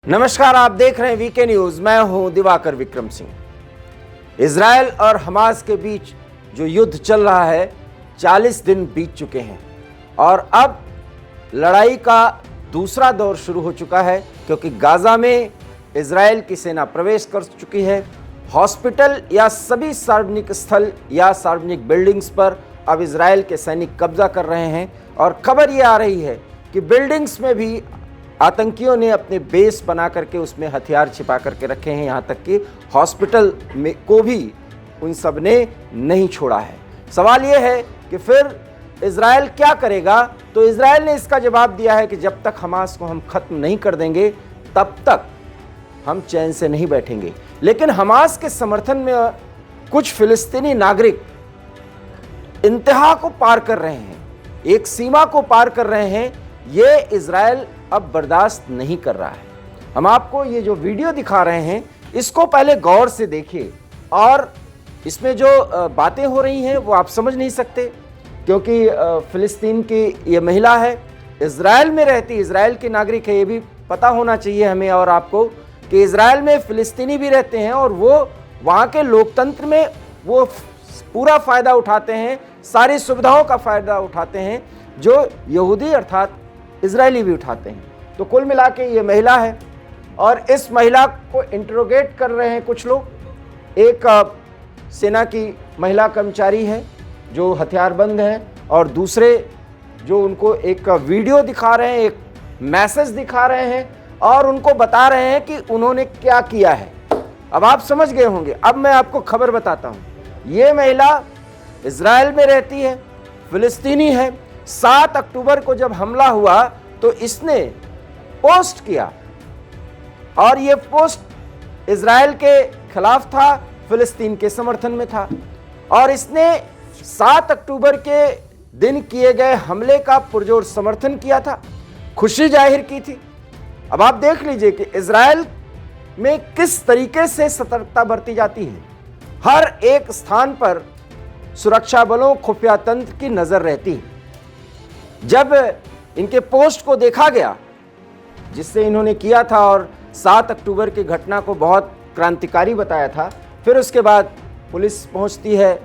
नमस्कार, आप देख रहे हैं वीके न्यूज। मैं हूं दिवाकर विक्रम सिंह। इजरायल और हमास के बीच जो युद्ध चल रहा है 40 दिन बीत चुके हैं और अब लड़ाई का दूसरा दौर शुरू हो चुका है, क्योंकि गाजा में इजरायल की सेना प्रवेश कर चुकी है। हॉस्पिटल या सभी सार्वजनिक स्थल या सार्वजनिक बिल्डिंग्स पर अब इजरायल के सैनिक कब्जा कर रहे हैं और खबर ये आ रही है कि बिल्डिंग्स में भी आतंकियों ने अपने बेस बना करके उसमें हथियार छिपा करके रखे हैं। यहाँ तक कि हॉस्पिटल में को भी उन सब ने नहीं छोड़ा है। सवाल ये है कि फिर इजरायल क्या करेगा? तो इजरायल ने इसका जवाब दिया है कि जब तक हमास को हम खत्म नहीं कर देंगे तब तक हम चैन से नहीं बैठेंगे। लेकिन हमास के समर्थन में कुछ फिलिस्तीनी नागरिक इंतहा को पार कर रहे हैं, एक सीमा को पार कर रहे हैं। ये इजरायल अब बर्दाश्त नहीं कर रहा है। हम आपको ये जो वीडियो दिखा रहे हैं इसको पहले गौर से देखिए, और इसमें जो बातें हो रही हैं वो आप समझ नहीं सकते, क्योंकि फिलिस्तीन की ये महिला है, इजरायल में रहती, इजरायल की नागरिक है। ये भी पता होना चाहिए हमें और आपको कि इजरायल में फिलिस्तीनी भी रहते हैं और वो वहाँ के लोकतंत्र में वो पूरा फ़ायदा उठाते हैं, सारी सुविधाओं का फ़ायदा उठाते हैं जो यहूदी अर्थात इजरायली भी उठाते हैं। तो कुल मिला के ये महिला है और इस महिला को इंटरोगेट कर रहे हैं कुछ लोग। एक सेना की महिला कर्मचारी है जो हथियारबंद है, और दूसरे जो उनको एक वीडियो दिखा रहे हैं, एक मैसेज दिखा रहे हैं और उनको बता रहे हैं कि उन्होंने क्या किया है। अब आप समझ गए होंगे। अब मैं आपको खबर बताता हूँ। ये महिला इजरायल में रहती है, फिलिस्तीनी है। 7 अक्टूबर को जब हमला हुआ तो इसने पोस्ट किया, और यह पोस्ट इजरायल के खिलाफ था, फिलिस्तीन के समर्थन में था, और इसने 7 अक्टूबर के दिन किए गए हमले का पुरजोर समर्थन किया था, खुशी जाहिर की थी। अब आप देख लीजिए कि इजरायल में किस तरीके से सतर्कता बरती जाती है। हर एक स्थान पर सुरक्षा बलों, खुफिया तंत्र की नजर रहती है। जब इनके पोस्ट को देखा गया जिससे इन्होंने किया था और 7 अक्टूबर की घटना को बहुत क्रांतिकारी बताया था, फिर उसके बाद पुलिस पहुंचती है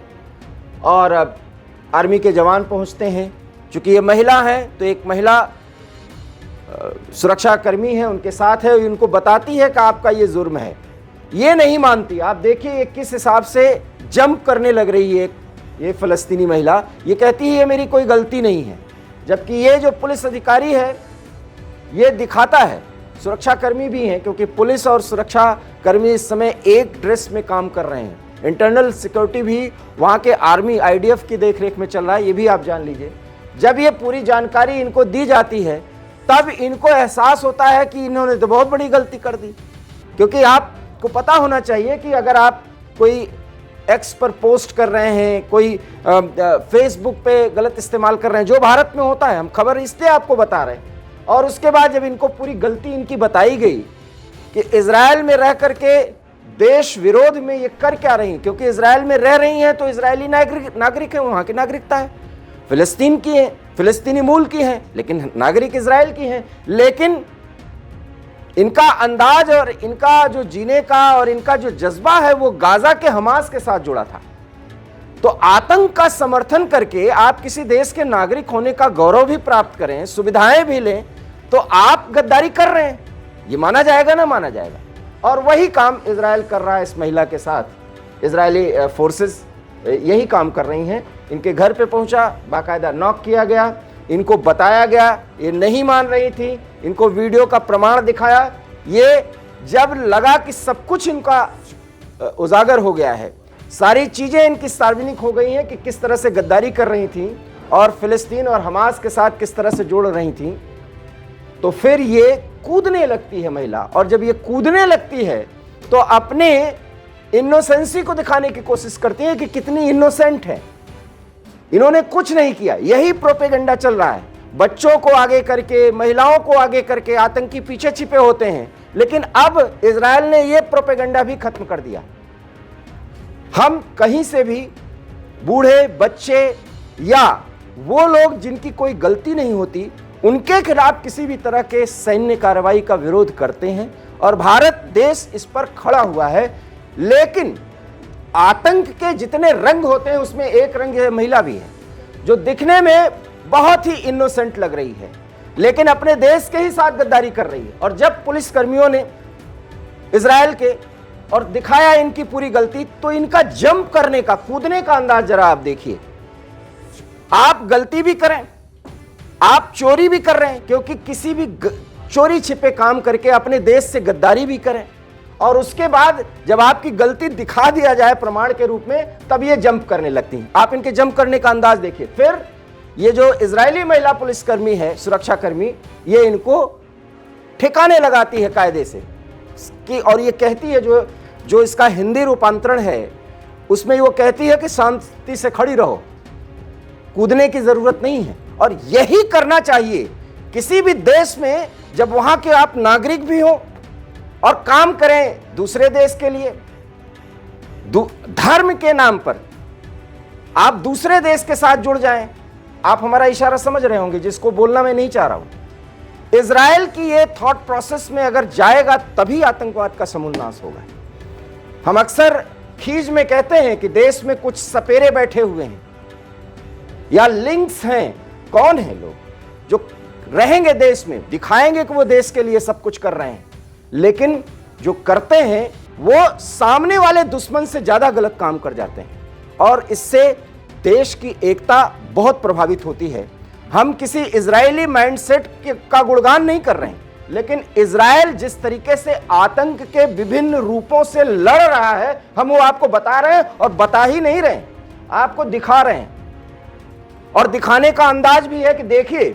और आर्मी के जवान पहुंचते हैं। चूंकि ये महिला है तो एक महिला सुरक्षा कर्मी है, उनके साथ है, उनको बताती है कि आपका ये जुर्म है। ये नहीं मानती। आप देखिए किस हिसाब से जंप करने लग रही है ये फिलिस्तीनी महिला। ये कहती है ये मेरी कोई गलती नहीं है, जबकि ये जो पुलिस अधिकारी है ये दिखाता है, सुरक्षा कर्मी भी हैं, क्योंकि पुलिस और सुरक्षा कर्मी इस समय एक ड्रेस में काम कर रहे हैं। इंटरनल सिक्योरिटी भी वहाँ के आर्मी IDF की देखरेख में चल रहा है, ये भी आप जान लीजिए। जब ये पूरी जानकारी इनको दी जाती है तब इनको एहसास होता है कि इन्होंने तो बहुत बड़ी गलती कर दी। क्योंकि आपको पता होना चाहिए कि अगर आप कोई एक्स पर पोस्ट कर रहे हैं, कोई फेसबुक पे गलत इस्तेमाल कर रहे हैं, जो भारत में होता है, हम खबर इसलिए आपको बता रहे हैं। और उसके बाद जब इनको पूरी गलती इनकी बताई गई कि इजरायल में रह करके देश विरोध में ये कर क्या रही, क्योंकि इजरायल में रह रही हैं तो इजरायली नागरिक है, वहाँ की नागरिकता है, फिलिस्तीन की है, फिलिस्तीनी मूल की है, लेकिन नागरिक इजरायल की हैं। लेकिन इनका अंदाज और इनका जो जीने का और इनका जो जज्बा है वो गाजा के हमास के साथ जुड़ा था। तो आतंक का समर्थन करके आप किसी देश के नागरिक होने का गौरव भी प्राप्त करें, सुविधाएं भी लें, तो आप गद्दारी कर रहे हैं। ये माना जाएगा ना माना जाएगा। और वही काम इजरायल कर रहा है इस महिला के साथ। इजरायली फोर्सेस यही काम कर रही हैं। इनके घर पे पहुंचा, बाकायदा नॉक किया गया, इनको बताया गया, ये नहीं मान रही थी, इनको वीडियो का प्रमाण दिखाया। ये जब लगा कि सब कुछ इनका उजागर हो गया है, सारी चीजें इनकी सार्वजनिक हो गई हैं कि किस तरह से गद्दारी कर रही थी और फिलिस्तीन और हमास के साथ किस तरह से जोड़ रही थी, तो फिर ये कूदने लगती है महिला। और जब ये कूदने लगती है तो अपने इनोसेंसी को दिखाने की कोशिश करती है कि कितनी इनोसेंट है, इन्होंने कुछ नहीं किया। यही प्रोपेगेंडा चल रहा है, बच्चों को आगे करके, महिलाओं को आगे करके आतंकी पीछे छिपे होते हैं। लेकिन अब इजरायल ने यह प्रोपेगेंडा भी खत्म कर दिया। हम कहीं से भी बूढ़े, बच्चे या वो लोग जिनकी कोई गलती नहीं होती, उनके खिलाफ किसी भी तरह के सैन्य कार्रवाई का विरोध करते हैं और भारत देश इस पर खड़ा हुआ है। लेकिन आतंक के जितने रंग होते हैं उसमें एक रंग है, महिला भी है, जो दिखने में बहुत ही इनोसेंट लग रही है लेकिन अपने देश के ही साथ गद्दारी कर रही है। और जब पुलिस कर्मियों ने इजराइल के और दिखाया इनकी पूरी गलती, तो इनका जंप करने का, कूदने का अंदाज जरा आप देखिए। आप गलती भी करें, आप चोरी भी कर रहे हैं, क्योंकि किसी भी चोरी छिपे काम करके अपने देश से गद्दारी भी करें और उसके बाद जब आपकी गलती दिखा दिया जाए प्रमाण के रूप में, तब ये जंप करने लगती हैं। आप इनके जंप करने का अंदाज देखिए। फिर ये जो इजरायली महिला पुलिसकर्मी है, सुरक्षाकर्मी, ये इनको ठिकाने लगाती है कायदे से कि, और ये कहती है, जो इसका हिंदी रूपांतरण है उसमें वो कहती है कि शांति से खड़ी रहो, कूदने की जरूरत नहीं है। और यही करना चाहिए किसी भी देश में जब वहां के आप नागरिक भी हो और काम करें दूसरे देश के लिए, धर्म के नाम पर आप दूसरे देश के साथ जुड़ जाएं। आप हमारा इशारा समझ रहे होंगे, जिसको बोलना मैं नहीं चाह रहा हूं। इजराइल की ये थॉट प्रोसेस में अगर जाएगा तभी आतंकवाद का समूल नाश होगा। हम अक्सर खीज में कहते हैं कि देश में कुछ सपेरे बैठे हुए हैं या लिंक्स हैं। कौन है लोग जो रहेंगे देश में, दिखाएंगे कि वो देश के लिए सब कुछ कर रहे हैं, लेकिन जो करते हैं वो सामने वाले दुश्मन से ज्यादा गलत काम कर जाते हैं और इससे देश की एकता बहुत प्रभावित होती है। हम किसी इजरायली माइंडसेट का गुणगान नहीं कर रहे हैं, लेकिन इजराइल जिस तरीके से आतंक के विभिन्न रूपों से लड़ रहा है, हम वो आपको बता रहे हैं और बता ही नहीं रहे हैं, आपको दिखा रहे हैं। और दिखाने का अंदाज भी है कि देखिए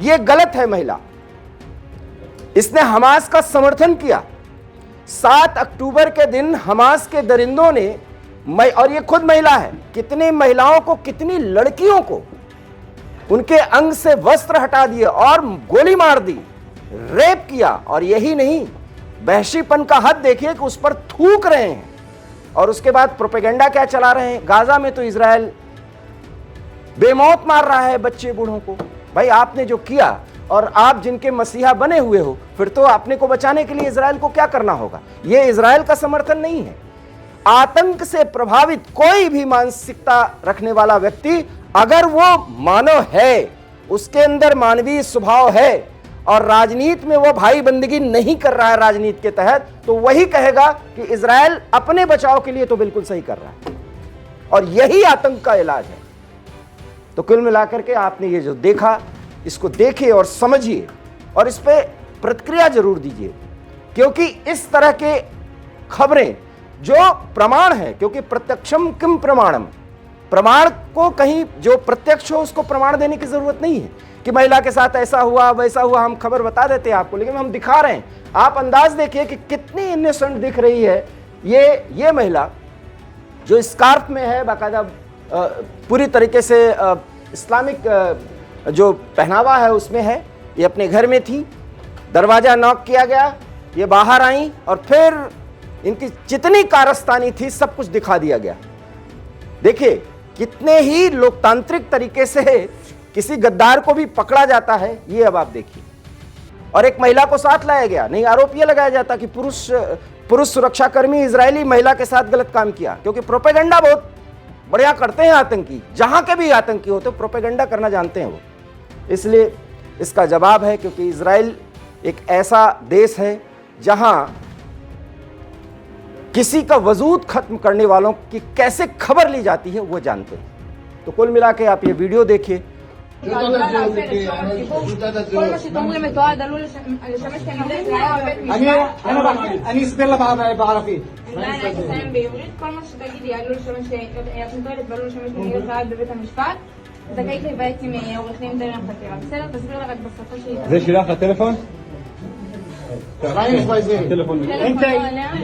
ये गलत है। महिला, इसने हमास का समर्थन किया। 7 अक्टूबर के दिन हमास के दरिंदों ने, और ये खुद महिला है, कितनी महिलाओं को, कितनी लड़कियों को उनके अंग से वस्त्र हटा दिए और गोली मार दी, रेप किया। और यही नहीं, वहशीपन का हद देखिए कि उस पर थूक रहे हैं। और उसके बाद प्रोपेगेंडा क्या चला रहे हैं, गाजा में तो इजराइल बेमौत मार रहा है बच्चे बूढ़ों को। भाई आपने जो किया, और आप जिनके मसीहा बने हुए हो, फिर तो अपने को बचाने के लिए इजराइल को क्या करना होगा। यह इजराइल का समर्थन नहीं है। आतंक से प्रभावित कोई भी मानसिकता रखने वाला व्यक्ति, अगर वो मानव है, उसके अंदर मानवीय स्वभाव है और राजनीति में वो भाई बंदगी नहीं कर रहा है राजनीति के तहत, तो वही कहेगा कि इजराइल अपने बचाव के लिए तो बिल्कुल सही कर रहा है और यही आतंक का इलाज है। तो कुल मिलाकर के आपने ये जो देखा, इसको देखिए और समझिए और इस पे प्रतिक्रिया जरूर दीजिए, क्योंकि इस तरह के खबरें जो प्रमाण है, क्योंकि प्रत्यक्षम किम प्रमाणम, प्रमाण को कहीं जो प्रत्यक्ष हो उसको प्रमाण देने की जरूरत नहीं है कि महिला के साथ ऐसा हुआ वैसा हुआ। हम खबर बता देते हैं आपको, लेकिन हम दिखा रहे हैं। आप अंदाज देखिए कि कितनी इनोसेंट दिख रही है ये महिला, जो स्कार्फ में है, बाकायदा पूरी तरीके से इस्लामिक जो पहनावा है उसमें है। ये अपने घर में थी, दरवाजा नॉक किया गया, ये बाहर आई और फिर इनकी जितनी कारस्तानी थी सब कुछ दिखा दिया गया। देखिए कितने ही लोकतांत्रिक तरीके से किसी गद्दार को भी पकड़ा जाता है, ये अब आप देखिए। और एक महिला को साथ लाया गया, नहीं आरोप यह लगाया जाता कि पुरुष सुरक्षाकर्मी इजरायली महिला के साथ गलत काम किया, क्योंकि प्रोपेगेंडा बहुत बढ़िया करते हैं आतंकी, जहां के भी आतंकी होते प्रोपेगेंडा करना जानते हैं वो। इसलिए इसका जवाब है, क्योंकि इजराइल एक ऐसा देश है जहां किसी का वजूद खत्म करने वालों की कैसे खबर ली जाती है वो जानते हैं। तो कुल मिला के आप ये वीडियो देखिए।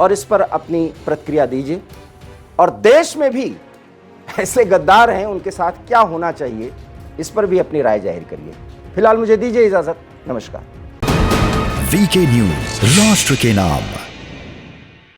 और इस पर अपनी प्रतिक्रिया दीजिए। और देश में भी ऐसे गद्दार हैं, उनके साथ क्या होना चाहिए, इस पर भी अपनी राय जाहिर करिए। फिलहाल मुझे दीजिए इजाजत। नमस्कार। वीके न्यूज, राष्ट्र के नाम।